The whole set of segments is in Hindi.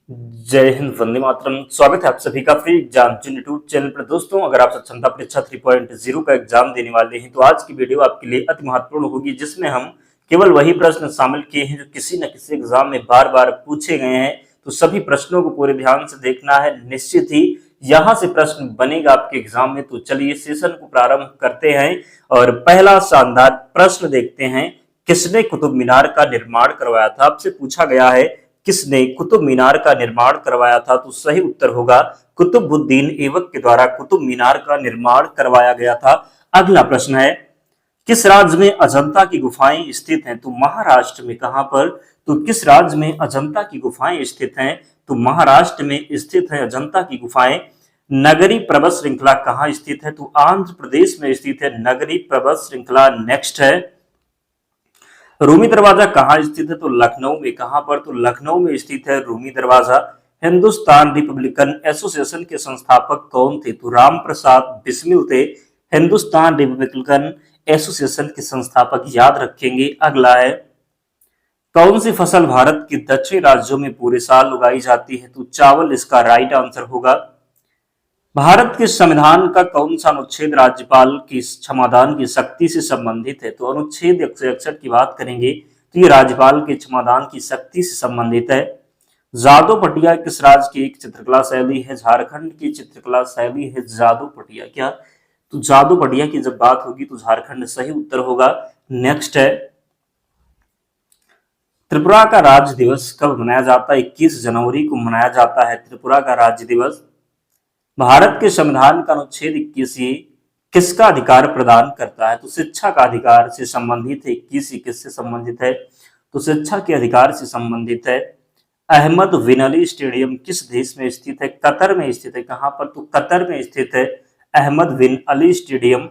जय हिंद, वंदे मातरम। स्वागत है आप सभी का फ्री एग्जाम यूट्यूब चैनल पर। दोस्तों, अगर आप क्षमता परीक्षा 3.0 का एग्जाम देने वाले हैं तो आज की वीडियो आपके लिए अति महत्वपूर्ण होगी, जिसमें हम केवल वही प्रश्न शामिल किए हैं जो किसी न किसी एग्जाम में बार बार पूछे गए हैं। तो सभी प्रश्नों को पूरे ध्यान से देखना है। निश्चित ही यहाँ से प्रश्न बनेगा आपके एग्जाम में। तो चलिए सेशन को प्रारंभ करते हैं और पहला शानदार प्रश्न देखते हैं। किसने कुतुब मीनार का निर्माण करवाया था? आपसे पूछा गया है किसने कुतुब मीनार का निर्माण करवाया था? तो सही उत्तर होगा कुतुबुद्दीन ऐबक के द्वारा कुतुब मीनार का निर्माण करवाया गया था। अगला प्रश्न है, किस राज्य में अजंता की गुफाएं स्थित हैं? तो महाराष्ट्र में। कहां पर? तो किस राज्य में अजंता की गुफाएं स्थित हैं? तो महाराष्ट्र में स्थित है अजंता की गुफाएं। नगरी पर्वत श्रृंखला कहां स्थित है? तो आंध्र प्रदेश में स्थित है नगरी पर्वत श्रृंखला। नेक्स्ट है, रूमी दरवाजा कहाँ स्थित है? तो लखनऊ में। कहां पर? तो लखनऊ में स्थित है रूमी दरवाजा। हिंदुस्तान रिपब्लिकन एसोसिएशन के संस्थापक कौन थे? तो राम प्रसाद बिस्मिल थे हिंदुस्तान रिपब्लिकन एसोसिएशन के संस्थापक। याद रखेंगे। अगला है, कौन सी फसल भारत के दक्षिणी राज्यों में पूरे साल उगाई जाती है? तो चावल इसका राइट आंसर होगा। भारत के संविधान का कौन सा अनुच्छेद राज्यपाल की क्षमादान की शक्ति से संबंधित है? तो अनुच्छेद 161 की बात करेंगे तो ये राज्यपाल के क्षमादान की शक्ति से संबंधित है। जादू पटिया किस राज्य की एक चित्रकला शैली है? झारखंड की चित्रकला शैली है जादू पटिया। क्या? तो जादू पटिया की जब बात होगी तो झारखंड सही उत्तर होगा। नेक्स्ट है, त्रिपुरा का राज्य दिवस कब मनाया जाता है? 21 जनवरी को मनाया जाता है त्रिपुरा का राज्य दिवस। भारत के संविधान का अनुच्छेद 21 किसका अधिकार प्रदान करता है? तो शिक्षा का अधिकार से संबंधित है। 21 किससे संबंधित है? तो शिक्षा के अधिकार से संबंधित है। अहमद बिन अली स्टेडियम किस देश में स्थित है? कतर में स्थित है। कहां पर? तो कतर में स्थित है अहमद बिन अली स्टेडियम।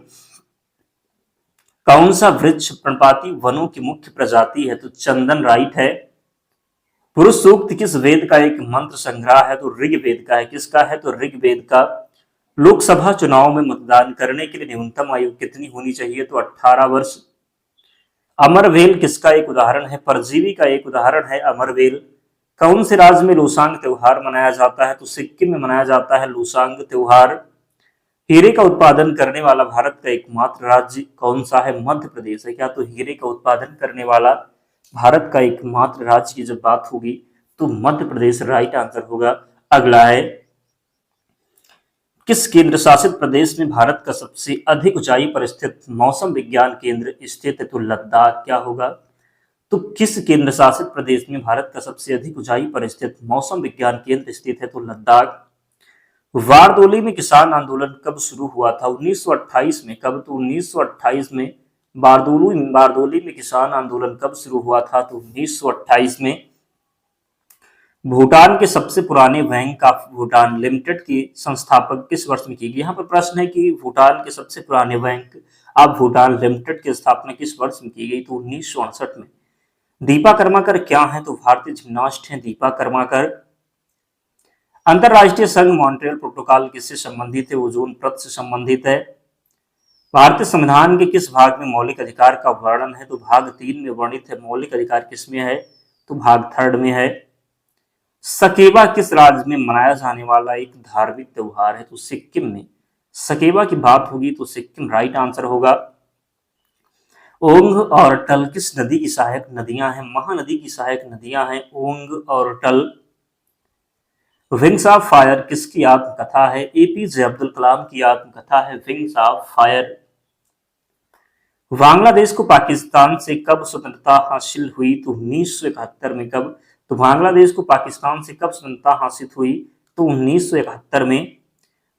कौन सा वृक्ष पर्णपाती वनों की मुख्य प्रजाति है? तो चंदन राइट है। पुरुष सूक्त किस वेद का एक मंत्र संग्रह है? तो ऋग्वेद का है। किसका है? तो ऋग्वेद का। लोकसभा चुनाव में मतदान करने के लिए न्यूनतम आयु कितनी होनी चाहिए? तो 18 वर्ष। अमरवेल किसका एक उदाहरण है? परजीवी का एक उदाहरण है अमरवेल। कौन से राज्य में लोसांग त्योहार मनाया जाता है? तो सिक्किम में मनाया जाता है लोसांग त्योहार। हीरे का उत्पादन करने वाला भारत का एकमात्र राज्य कौन सा है? मध्य प्रदेश है। क्या? तो हीरे का उत्पादन करने वाला भारत का एकमात्र राज्य की जब बात होगी तो मध्य प्रदेश राइट आंसर होगा। अगला है, किस केंद्र शासित प्रदेश में भारत का सबसे अधिक ऊंचाई पर स्थित मौसम विज्ञान केंद्र स्थित है? तो लद्दाख। क्या होगा? तो किस केंद्र शासित प्रदेश में भारत का सबसे अधिक ऊंचाई पर स्थित मौसम विज्ञान केंद्र स्थित है? तो लद्दाख। वारदोली में किसान आंदोलन कब शुरू हुआ था? 1928 में। कब? तो 1928 में। बारदोली में किसान आंदोलन कब शुरू हुआ था? तो 1928 में। भूटान के सबसे पुराने बैंक ऑफ भूटान लिमिटेड की संस्थापक किस वर्ष में की गई? यहाँ पर प्रश्न है कि भूटान के सबसे पुराने बैंक ऑफ भूटान लिमिटेड की स्थापना किस वर्ष में की गई? तो 1968 में। दीपा कर्माकर क्या है? तो भारतीय जिम्नास्ट हैं दीपा कर्माकर। अंतरराष्ट्रीय संघ मॉन्ट्रियल प्रोटोकॉल किससे संबंधित है? ओजोन परत से संबंधित है। भारतीय संविधान के किस भाग में मौलिक अधिकार का वर्णन है? तो भाग 3 में वर्णित है। मौलिक अधिकार किसमें है? तो भाग 3 में है। सकेबा किस राज्य में मनाया जाने वाला एक धार्मिक त्योहार है? तो सिक्किम में। सकेबा की बात होगी तो सिक्किम राइट आंसर होगा। ओंग और टल किस नदी की सहायक नदियां हैं? महानदी की सहायक नदियां हैं ओंग और टल। विंग्स ऑफ फायर किसकी आत्मकथा है? एपीजे अब्दुल कलाम की आत्मकथा है विंग्स ऑफ फायर। बांग्लादेश को पाकिस्तान से कब स्वतंत्रता हासिल हुई? तो 1971 में। कब? तो बांग्लादेश को पाकिस्तान से कब स्वतंत्रता हासिल हुई? तो 1971 में।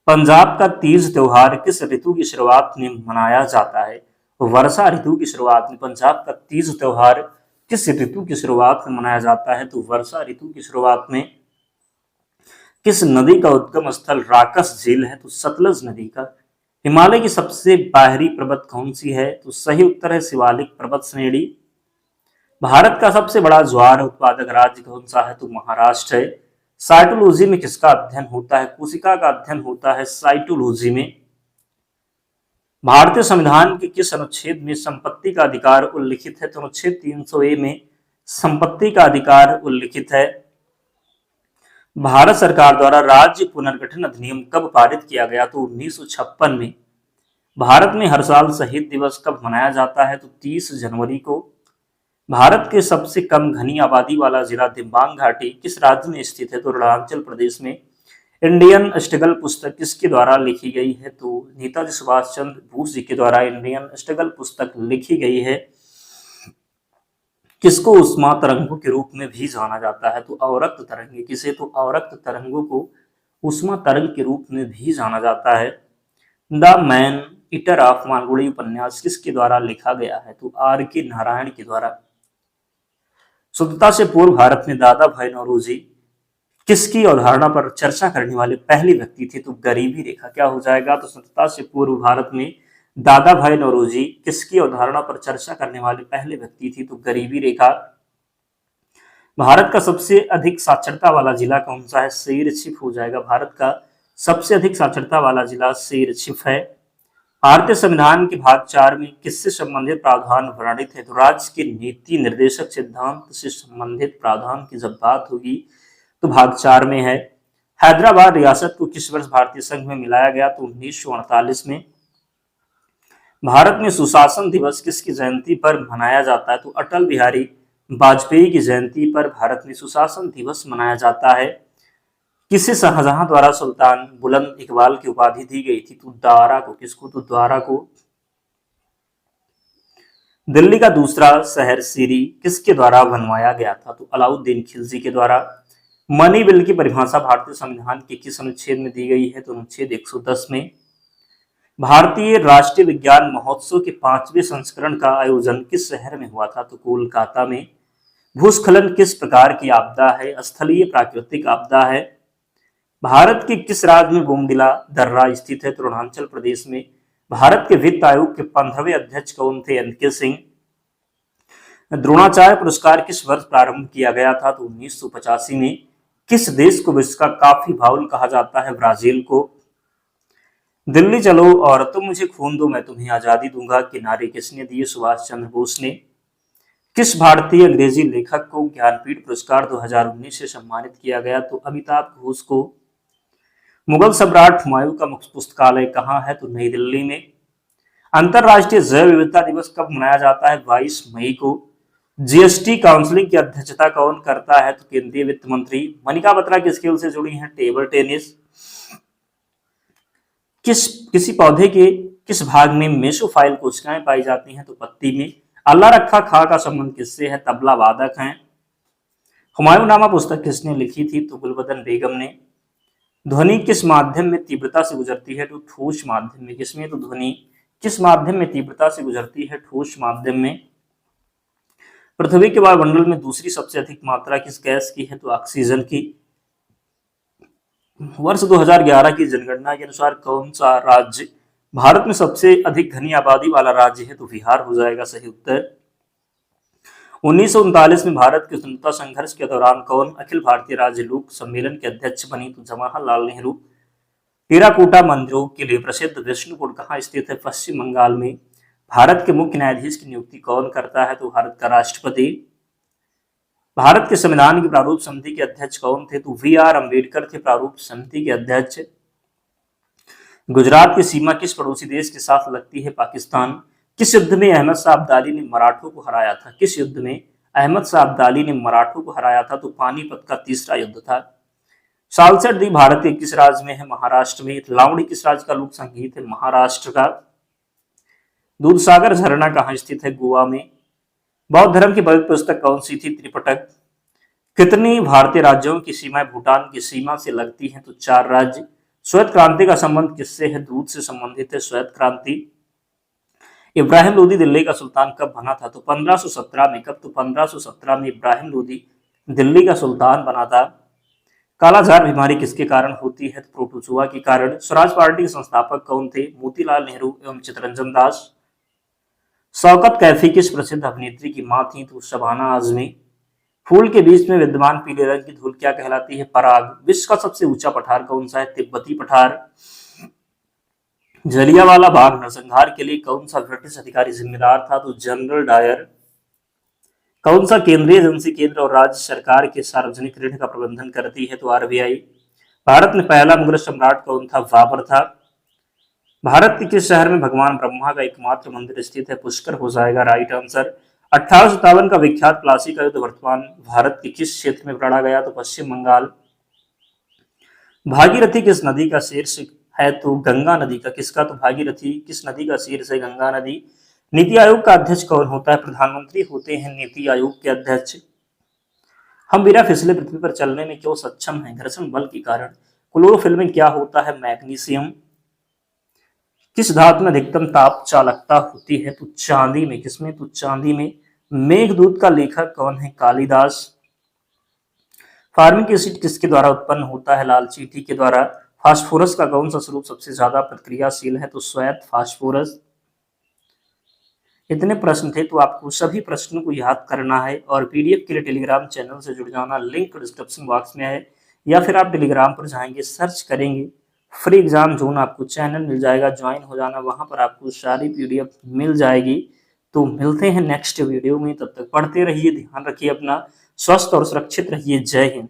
पंजाब का तीज त्योहार किस ऋतु की शुरुआत में मनाया जाता है? वर्षा ऋतु की शुरुआत में। पंजाब का तीज त्योहार किस ऋतु की शुरुआत में मनाया जाता है? तो वर्षा ऋतु की शुरुआत में। किस नदी का उद्गम स्थल राकस झील है? तो सतलज नदी का। हिमालय की सबसे बाहरी पर्वत कौन सी है? तो सही उत्तर है शिवालिक पर्वत श्रेणी। भारत का सबसे बड़ा ज्वार उत्पादक राज्य कौन सा है? तो महाराष्ट्र है। साइटोलॉजी में किसका अध्ययन होता है? कोशिका का अध्ययन होता है साइटोलॉजी में। भारतीय संविधान के किस अनुच्छेद में संपत्ति का अधिकार उल्लिखित है? तो अनुच्छेद 300A में संपत्ति का अधिकार उल्लिखित है। भारत सरकार द्वारा राज्य पुनर्गठन अधिनियम कब पारित किया गया? तो 1956 में। भारत में हर साल शहीद दिवस कब मनाया जाता है? तो 30 जनवरी को। भारत के सबसे कम घनी आबादी वाला जिला दिबांग घाटी किस राज्य में स्थित है? तो अरुणाचल प्रदेश में। इंडियन स्ट्रगल पुस्तक किसके द्वारा लिखी गई है? तो नेताजी सुभाष चंद्र बोस जी के द्वारा इंडियन स्ट्रगल पुस्तक लिखी गई है। किसको उष्मा तरंगों के रूप में भी जाना जाता है? तो अवरक्त तरंगे। किसे? तो अवरक्त तरंगों को उष्मा तरंग के रूप में भी जाना जाता है। The man eater of Malgudi उपन्यास किसके द्वारा लिखा गया है? तो आर के नारायण के द्वारा। स्वतंत्रता से पूर्व भारत में दादा भाई नौरोजी किसकी अवधारणा पर चर्चा करने वाले पहले व्यक्ति थे? तो गरीबी रेखा। क्या हो जाएगा? तो स्वतंत्रता से पूर्व भारत में दादा भाई नौरोजी किसकी अवधारणा पर चर्चा करने वाले पहले व्यक्ति थी? तो गरीबी रेखा। भारत का सबसे अधिक साक्षरता वाला जिला कौन सा है? शेरछिप हो जाएगा। भारत का सबसे अधिक साक्षरता वाला जिला शेरछिप है। भारतीय संविधान के भाग 4 में किससे संबंधित प्रावधान वर्णित है? तो राज्य के नीति निर्देशक सिद्धांत से संबंधित प्रावधान की जब बात होगी तो भाग 4 में है। हैदराबाद रियासत को किस वर्ष भारतीय संघ में मिलाया गया? तो 1948 में। भारत में सुशासन दिवस किसकी जयंती पर मनाया जाता है? तो अटल बिहारी वाजपेयी की जयंती पर भारत में सुशासन दिवस मनाया जाता है। किसे शाहजहां द्वारा सुल्तान बुलंद इकबाल की उपाधि दी गई थी? तो दारा को। किसको? तो दारा को। दिल्ली का दूसरा शहर सीरी किसके द्वारा बनवाया गया था? तो अलाउद्दीन खिलजी के द्वारा। मनी बिल की परिभाषा भारतीय संविधान के किस अनुच्छेद में दी गई है? तो अनुच्छेद 110 में। भारतीय राष्ट्रीय विज्ञान महोत्सव के 5वें संस्करण का आयोजन किस शहर में हुआ था? तो कोलकाता में। भूस्खलन किस प्रकार की आपदा है? स्थलीय प्राकृतिक आपदा है। भारत के किस राज्य में बोमडिला दर्रा स्थित है? तो अरुणाचल प्रदेश में। भारत के वित्त आयोग के 15वें अध्यक्ष कौन थे? एन.के. सिंह। द्रोणाचार्य पुरस्कार किस वर्ष प्रारंभ किया गया था? तो 1985 में। किस देश को विश्व का कॉफी बाउल कहा जाता है? ब्राजील को। दिल्ली चलो और तुम मुझे खून दो मैं तुम्हें आजादी दूंगा के नारे किसने दिए? सुभाष चंद्र बोस ने। किस भारतीय अंग्रेजी लेखक को ज्ञानपीठ पुरस्कार 2019 से सम्मानित किया गया? तो अमिताभ घोष को। मुगल सम्राट हुमायूं का मुख्य पुस्तकालय कहाँ है? तो नई दिल्ली में। अंतरराष्ट्रीय जैव विविधता दिवस कब मनाया जाता है? 22 मई को। जीएसटी काउंसिलिंग की अध्यक्षता कौन करता है? तो केंद्रीय वित्त मंत्री। मनिका बत्रा किस खेल से जुड़ी हैं? Table tennis. किसी पौधे के किस भाग में मेसोफाइल कोशिकाएं पाई जाती हैं? तो पत्ती में। अल्लाह रखा खा का संबंध किससे है? तबला वादक हैं। हुमायूंनामा पुस्तक किसने लिखी थी? तो गुलबदन बेगम ने। ध्वनि किस माध्यम में तीव्रता से गुजरती है? तो ठोस माध्यम में। किसमें? तो ध्वनि किस माध्यम में तीव्रता से गुजरती है? ठोस माध्यम में। पृथ्वी के वायुमंडल में दूसरी सबसे अधिक मात्रा किस गैस की है? तो ऑक्सीजन की। वर्ष 2011 की जनगणना के अनुसार कौन सा राज्य भारत में सबसे अधिक घनी आबादी वाला राज्य है? तो बिहार हो जाएगा सही उत्तर। 1939 में भारत के स्वतंत्रता संघर्ष के दौरान कौन अखिल भारतीय राज्य लोक सम्मेलन के अध्यक्ष बनी? तो जवाहरलाल नेहरू। टेराकोटा मंदिरों के लिए प्रसिद्ध विष्णुपुर कहाँ स्थित है? पश्चिम बंगाल में। भारत के मुख्य न्यायाधीश की नियुक्ति कौन करता है? तो भारत का राष्ट्रपति। भारत के संविधान की प्रारूप समिति के अध्यक्ष कौन थे? तो वी.आर. अम्बेडकर थे प्रारूप समिति के अध्यक्ष। गुजरात की सीमा किस पड़ोसी देश के साथ लगती है? पाकिस्तान। किस युद्ध में अहमद शाह अब्दाली ने मराठों को हराया था? किस युद्ध में अहमद शाह अब्दाली ने मराठों को हराया था? तो पानीपत का तीसरा युद्ध था। सालसर द्वीप भारत के किस राज्य में है? महाराष्ट्र में। लावणी किस राज्य का लोक संगीत है? महाराष्ट्र का। दूधसागर झरना कहाँ स्थित है? गोवा में। बौद्ध धर्म की पवित्र पुस्तक कौन सी थी? त्रिपिटक। कितनी भारतीय राज्यों की सीमाएं भूटान की सीमा से लगती हैं? तो 4 राज्य। श्वेत क्रांति का संबंध किससे है? दूध से संबंधित है श्वेत क्रांति। इब्राहिम लोदी दिल्ली का सुल्तान कब बना था? तो 1517 में। कब? तो 1517 में इब्राहिम लोदी दिल्ली का सुल्तान बना था। कालाजार बीमारी किसके कारण होती है? तो प्रोटोजुआ के कारण। स्वराज पार्टी के संस्थापक कौन थे? मोतीलाल नेहरू एवं चित्तरंजन दास। शौकत कैफी किस प्रसिद्ध अभिनेत्री की मां थी? तो शबाना आजमी। फूल के बीच में विद्यमान पीले रंग की धूल क्या कहलाती है? पराग। विश्व का सबसे ऊंचा पठार कौन सा है? तिब्बती पठार। जलियांवाला बाग नरसंहार के लिए कौन सा ब्रिटिश अधिकारी जिम्मेदार था? तो जनरल डायर। कौन सा केंद्रीय एजेंसी केंद्र और राज्य सरकार के सार्वजनिक ऋण का प्रबंधन करती है? तो आरबीआई। भारत में पहला मुगल सम्राट कौन था? बाबर था। भारत के किस शहर में भगवान ब्रह्मा का एकमात्र मंदिर स्थित है? पुष्कर हो जाएगा राइट आंसर। 1857 का विख्यात प्लासी का युद्ध वर्तमान भारत के किस क्षेत्र में लड़ा गया? तो पश्चिम बंगाल। भागीरथी किस नदी का शीर्ष है? तो गंगा नदी का। किसका? तो भागीरथी किस नदी का शीर्ष है? गंगा नदी। नीति आयोग का अध्यक्ष कौन होता है? प्रधानमंत्री होते हैं नीति आयोग के अध्यक्ष। हम बिना फिसले पृथ्वी पर चलने में क्यों सक्षम हैं? घर्षण बल के कारण। क्लोरोफिल में क्या होता है? मैग्नीशियम। किस धातु में अधिकतम ताप चालकता होती है? तो चांदी में। किसमें? तो चांदी में। मेघदूत का लेखक कौन है? कालिदास। फार्मिक एसिड किसके द्वारा उत्पन्न होता है? लाल चींटी के द्वारा। फास्फोरस का कौन सा स्वरूप सबसे ज्यादा प्रतिक्रियाशील है? तो श्वेत फास्फोरस। इतने प्रश्न थे, तो आपको सभी प्रश्नों को याद करना है और पीडीएफ के लिए टेलीग्राम चैनल से जुड़ जाना। लिंक डिस्क्रिप्शन बॉक्स में है, या फिर आप टेलीग्राम पर जाएंगे, सर्च करेंगे फ्री एग्जाम जोन, आपको चैनल मिल जाएगा, ज्वाइन हो जाना, वहां पर आपको सारी पीडीएफ मिल जाएगी। तो मिलते हैं नेक्स्ट वीडियो में, तब तक पढ़ते रहिए, ध्यान रखिए अपना, स्वस्थ और सुरक्षित रहिए। जय हिंद।